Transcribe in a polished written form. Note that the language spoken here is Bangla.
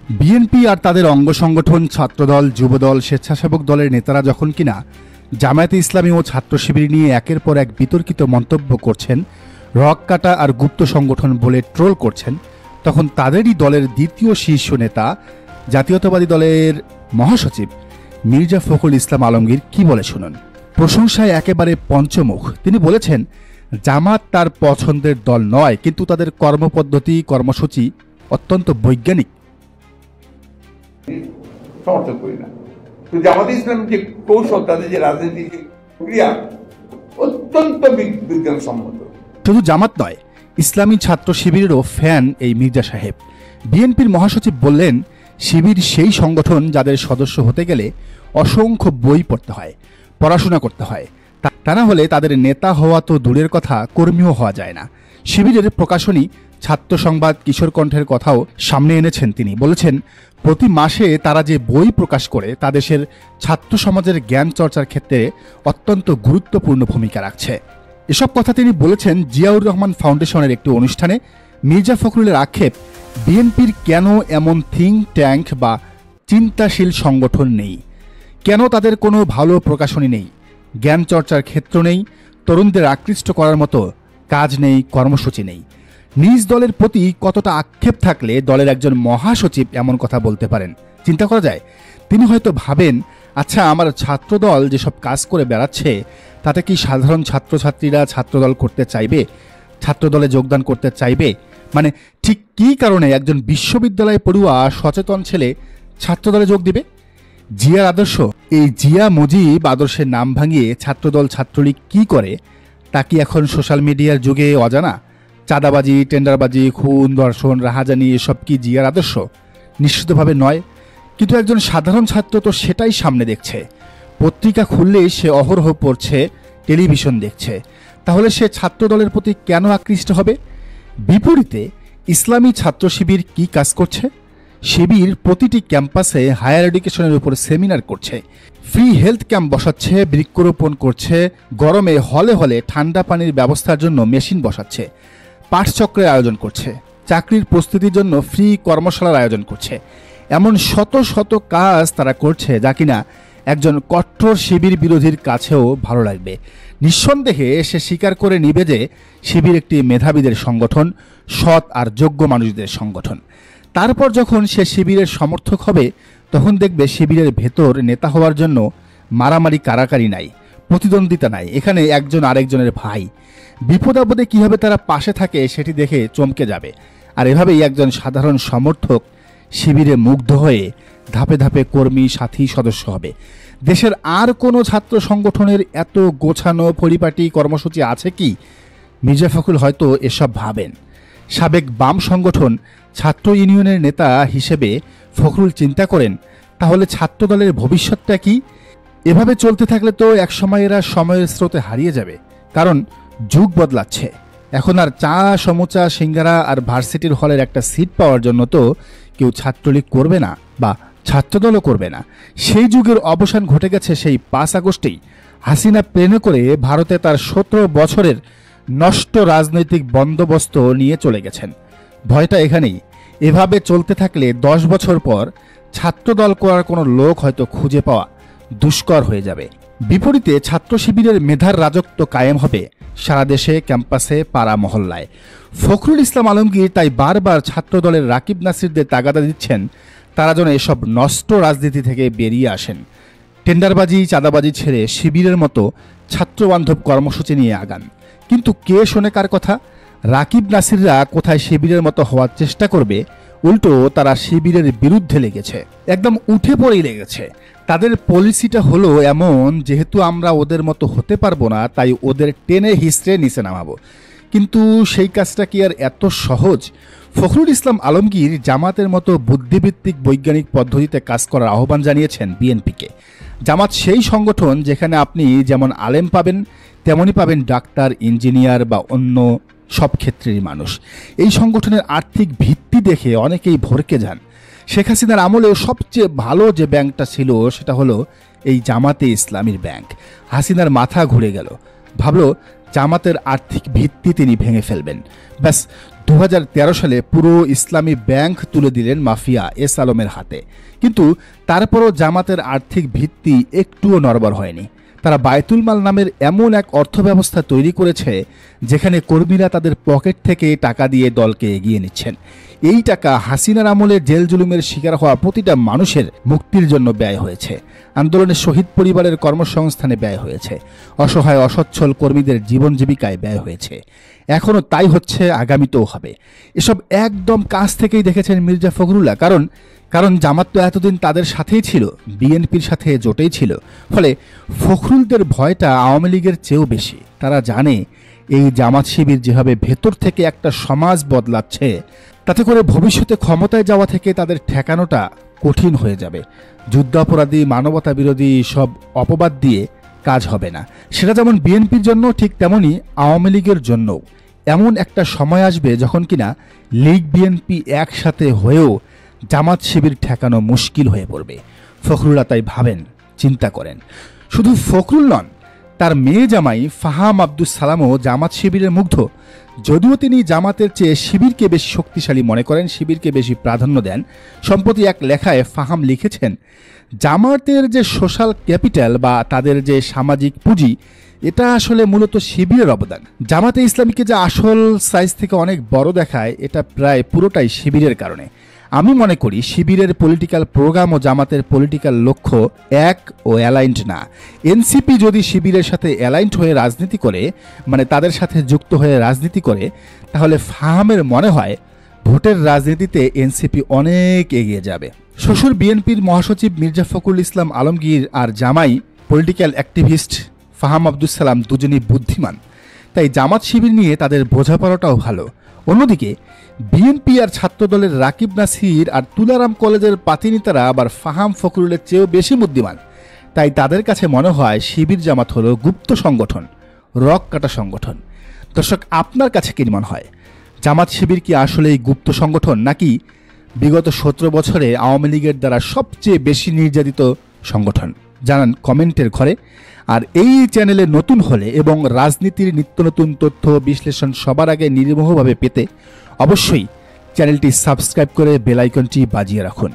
বিএনপি আর তাদের অঙ্গ সংগঠন ছাত্রদল, যুবদল, স্বেচ্ছাসেবক দলের নেতারা যখন কিনা জামায়াতে ইসলামী ও ছাত্র শিবির নিয়ে একের পর এক বিতর্কিত মন্তব্য করছেন, রক কাটা আর গুপ্ত সংগঠন বলে ট্রোল করছেন, তখন তাদেরই দলের দ্বিতীয় শীর্ষ নেতা জাতীয়তাবাদী দলের মহাসচিব মির্জা ফখরুল ইসলাম আলমগীর কি বলে শুনুন। প্রশংসায় একেবারে পঞ্চমুখ। তিনি বলেছেন, জামাত তার পছন্দের দল নয়, কিন্তু তাদের কর্মপদ্ধতি, কর্মসূচি অত্যন্ত বৈজ্ঞানিক। সমর্থন করি না। তো জামাতে ইসলামের যে কৌশল, তাদের যে রাজনৈতিক প্রক্রিয়া অত্যন্ত বিজ্ঞানসম্মত। শুধু জামাত নয়, ইসলামী ছাত্র শিবিরেরও ফ্যান এই মির্জা সাহেব। বিএনপির মহাসচিব বললেন, শিবির সেই সংগঠন যাদের সদস্য হতে গেলে অসংখ্য বই পড়তে হয়, পড়াশোনা করতে হয়। তা না হলে তাদের নেতা হওয়া তো দূরের কথা, কর্মীও হওয়া যায় না। শিবিরের প্রকাশনী, ছাত্র সংবাদ, কিশোর কণ্ঠের কথাও সামনে এনেছেন তিনি। বলেছেন, প্রতি মাসে তারা যে বই প্রকাশ করে তা দেশের ছাত্র সমাজের জ্ঞান চর্চার ক্ষেত্রে অত্যন্ত গুরুত্বপূর্ণ ভূমিকা রাখছে। এসব কথা তিনি বলেছেন জিয়াউর রহমান ফাউন্ডেশনের একটি অনুষ্ঠানে। মির্জা ফখরুলের আক্ষেপ, বিএনপির কেন এমন থিঙ্ক ট্যাঙ্ক বা চিন্তাশীল সংগঠন নেই, কেন তাদের কোনো ভালো প্রকাশনী নেই, জ্ঞান চর্চার ক্ষেত্র নেই, তরুণদের আকৃষ্ট করার মতো কাজ নেই, কর্মসূচি নেই। নিজ দলের প্রতি কতটা আক্ষেপ থাকলে দলের একজন মহাসচিব এমন কথা বলতে পারেন? চিন্তা করা যায়। তিনি হয়তো ভাবেন, আচ্ছা, আমার ছাত্রদল যেসব কাজ করে বেড়াচ্ছে তাতে কি সাধারণ ছাত্রছাত্রীরা ছাত্রদল করতে চাইবে, ছাত্রদলে যোগদান করতে চাইবে? মানে ঠিক কী কারণে একজন বিশ্ববিদ্যালয়ে পড়ুয়া সচেতন ছেলে ছাত্রদলে যোগ দিবে? জিয়ার আদর্শ, এই জিয়া মুজিব আদর্শের নাম ভাঙিয়ে ছাত্রদল ছাত্রলীগ কি করে তা কি এখন সোশ্যাল মিডিয়ার যুগে অজানা? চাঁদাবাজি, টেন্ডারবাজি, খুন, ধর্ষণ, রাহাজানি এসব কি জিয়ার আদর্শ? নিশ্চিতভাবে নয়। কিন্তু একজন সাধারণ ছাত্র তো সেটাই সামনে দেখছে। পত্রিকা খুললেই সে অহরহ পড়ছে, টেলিভিশন দেখছে। তাহলে সে ছাত্রদলের প্রতি কেন আকৃষ্ট হবে? বিপরীতে ইসলামী ছাত্র শিবির কি কাজ করছে? শিবির প্রতিটি ক্যাম্পাসে হায়ার এডুকেশনের উপর সেমিনার করছে, ফ্রি হেলথ ক্যাম্প বসাচ্ছে, বৃক্ষরোপণ করছে, গরমে হলে হলে ঠান্ডা পানির ব্যবস্থার জন্য মেশিন বসাচ্ছে, পাঠচক্রের আয়োজন করছে, চাকরির প্রস্তুতির জন্য ফ্রি কর্মশালার আয়োজন করছে। এমন শত শত কাজ তারা করছে যা কিনা একজন কট্টর শিবির বিরোধীর কাছেও ভালো লাগবে। নিঃসন্দেহে সে স্বীকার করে নিবে যে শিবির একটি মেধাবীদের সংগঠন, সৎ আর যোগ্য মানুষদের সংগঠন। তারপর যখন সে শিবিরের সমর্থক হবে, তখন দেখবে শিবিরের ভেতর নেতা হওয়ার জন্য মারামারি, কারাকারি নাই, প্রতিদ্বন্দ্বিতা নাই। এখানে একজন আরেকজনের ভাই। বিপদ আপদে কীভাবে তারা পাশে থাকে সেটি দেখে চমকে যাবে। আর এভাবেই একজন সাধারণ সমর্থক শিবিরে মুগ্ধ হয়ে ধাপে ধাপে কর্মী, সাথী, সদস্য হবে। দেশের আর কোনো ছাত্র সংগঠনের এত গোছানো পরিপাটি কর্মসূচি আছে কি? মির্জা ফখরুল হয়তো এসব ভাবেন। সাবেক বাম সংগঠন ছাত্র ইউনিয়নের নেতা হিসেবে ফখরুল চিন্তা করেন, তাহলে ছাত্রদলের ভবিষ্যৎটা কি? এভাবে চলতে থাকলে তো একসময় এরা সময়ের স্রোতে হারিয়ে যাবে। কারণ যুগ বদলাচ্ছে। এখন আর চা, সমুচা, সিঙ্গারা আর ভার্সিটির হলের একটা সিট পাওয়ার জন্য তো কেউ ছাত্রলীগ করবে না বা ছাত্রদলও করবে না। সেই যুগের অবসান ঘটে গেছে সেই 5 আগস্টেই। হাসিনা প্লেনে করে ভারতে তার 17 বছরের নষ্ট রাজনৈতিক বন্দোবস্ত নিয়ে চলে গেছেন। ভয়টা এখানেই। এভাবে চলতে থাকলে 10 বছর পর ছাত্রদল করার কোনো লোক হয়তো খুঁজে পাওয়া দুষ্কর হয়ে যাবে। বিপরীতে ছাত্র শিবিরের মেধার রাজত্ব কায়েম হবে সারা দেশে, ক্যাম্পাসে, পাড়া, মহল্লায়। ফখরুল ইসলাম আলমগীর তাই বারবার ছাত্রদলের রাকিব নাসিরদের তাগাদা দিচ্ছেন তারা যেন এসব নষ্ট রাজনীতি থেকে বেরিয়ে আসেন, টেন্ডারবাজি, চাঁদাবাজি ছেড়ে শিবিরের মতো ছাত্রবান্ধব কর্মসূচি নিয়ে আগান। কিন্তু কে শোনে কার কথা? রাকিব নাসিররা কোথায় শিবিরের মতো হওয়ার চেষ্টা করবে, উল্টো তারা শিবিরের বিরুদ্ধে লেগেছে, একদম উঠে পড়েই লেগেছে। তাদের পলিসিটা হলো এমন, যেহেতু আমরা ওদের মতো হতে পারবো না, তাই ওদের টেনে হিস্ট্রে নিচে নামাবো। কিন্তু সেই কাজটা কি আর এত সহজ? ফখরুল ইসলাম আলমগীর জামাতের মতো বুদ্ধিভিত্তিক বৈজ্ঞানিক পদ্ধতিতে কাজ করার আহ্বান জানিয়েছেন বিএনপিকে। জামাত সেই সংগঠন যেখানে আপনি যেমন আলেম পাবেন, তেমনই পাবেন ডাক্তার, ইঞ্জিনিয়ার বা অন্য সব ক্ষেত্রেরই মানুষ। এই সংগঠনের আর্থিক ভিত্তি দেখে অনেকেই ভরকে যান। শেখ হাসিনার আমলেও সবচেয়ে ভালো যে ব্যাংকটা ছিল সেটা হলো এই জামাতে ইসলামীর ব্যাংক। হাসিনার মাথা ঘুরে গেল, ভাবলো জামাতের আর্থিক ভিত্তি ভিত্তি তিনি ভেঙে ফেলবেন। ব্যাস 2013 সালে পুরো ইসলামী ব্যাংক তুলে দিলেন মাফিয়া এস আলমের হাতে। কিন্তু তারপরও জামাতের আর্থিক ভিত্তি একটুও নড়বড় হয়নি। তারা বায়তুল মাল নামের এমন এক অর্থব্যবস্থা তৈরি করেছে যেখানে কর্মীরা তাদের পকেট থেকে টাকা দিয়ে দলকে এগিয়ে নিচ্ছেন। এই টাকা হাসিনার আমলে জেল জুলুমের শিকার হওয়া প্রতিটা মানুষের মুক্তির জন্য ব্যয় হয়েছে, আন্দোলনের শহীদ পরিবারের কর্মসংস্থানে ব্যয় হয়েছে, অসহায় অসচ্ছল কর্মীদের জীবন জীবিকায় ব্যয় হয়েছে। এখনও তাই হচ্ছে, আগামীতেও হবে। এসব একদম কাছ থেকেই দেখেছেন মির্জা ফখরুল্লাহ। কারণ জামাত তো এতদিন তাদের সাথেই ছিল, বিএনপির সাথে জোটেই ছিল। ফলে ফখরুলদের ভয়টা আওয়ামী লীগের চেয়েও বেশি। তারা জানে এই জামাত শিবির যেভাবে ভেতর থেকে একটা সমাজ বদলাচ্ছে, তাতে করে ভবিষ্যতে ক্ষমতায় যাওয়া থেকে তাদের ঠেকানোটা কঠিন হয়ে যাবে। যুদ্ধাপরাধী, মানবতা বিরোধী সব অপবাদ দিয়ে কাজ হবে না। সেটা যেমন বিএনপির জন্য, ঠিক তেমনই আওয়ামী লীগের জন্যও। এমন একটা সময় আসবে যখন কিনা লীগ বিএনপি একসাথে হয়েও জামাত শিবির ঠেকানো মুশকিল হয়ে পড়বে। ফখরুল্লাহ তাই ভাবেন, চিন্তা করেন। শুধু ফখরুল নন, তার মেয়ে জামাই ফাহাম আব্দুস সালামও জামাত শিবিরের মুগ্ধ। যদিও তিনি জামাতের চেয়ে শিবিরকে বেশি শক্তিশালী মনে করেন, শিবিরকে বেশি প্রাধান্য দেন। সম্প্রতি এক লেখায় ফাহাম লিখেছেন, জামাতের যে সোশ্যাল ক্যাপিটাল বা তাদের যে সামাজিক পুঁজি, এটা আসলে মূলত শিবিরের অবদান। জামাতে ইসলামীকে যে আসল সাইজ থেকে অনেক বড় দেখায়, এটা প্রায় পুরোটাই শিবিরের কারণে। আমি মনে করি শিবিরের পলিটিক্যাল প্রোগ্রাম ও জামাতের পলিটিক্যাল লক্ষ্য এক ও অ্যালাইন্ড না। এনসিপি যদি শিবিরের সাথে অ্যালাইন্ড হয়ে রাজনীতি করে, মানে তাদের সাথে যুক্ত হয়ে রাজনীতি করে, তাহলে ফাহামের মনে হয় ভোটের রাজনীতিতে এনসিপি অনেক এগিয়ে যাবে। শ্বশুর বিএনপির মহাসচিব মির্জা ফখরুল ইসলাম আলমগীর আর জামাই পলিটিক্যাল অ্যাক্টিভিস্ট ফাহাম আব্দুস সালাম দুজনই বুদ্ধিমান, তাই জামাত শিবির নিয়ে তাদের বোঝাপড়াটাও ভালো। অন্যদিকে বিএনপি আর ছাত্রদলের রাকিব নাসির আর তুলারাম কলেজের পাতিনিতারা আবার ফাহাম ফখরুলের চেয়েও বেশি বুদ্ধিমান। তাই তাদের কাছে মনে হয় শিবির জামাত হলো গুপ্ত সংগঠন, রক কাটা সংগঠন। দর্শক, আপনার কাছে কি মনে হয়? জামাত শিবির কি আসলেই গুপ্ত সংগঠন, নাকি বিগত 17 বছরে আওয়ামী লীগের দ্বারা সবচেয়ে বেশি নির্যাতিত সংগঠন? জানান কমেন্টের ঘরে। আর এই চ্যানেলে নতুন হলে এবং রাজনীতির নিত্য নতুন তথ্য বিশ্লেষণ সবার আগে নির্মোহভাবে পেতে অবশ্যই চ্যানেলটি সাবস্ক্রাইব করে বেল আইকনটি বাজিয়ে রাখুন।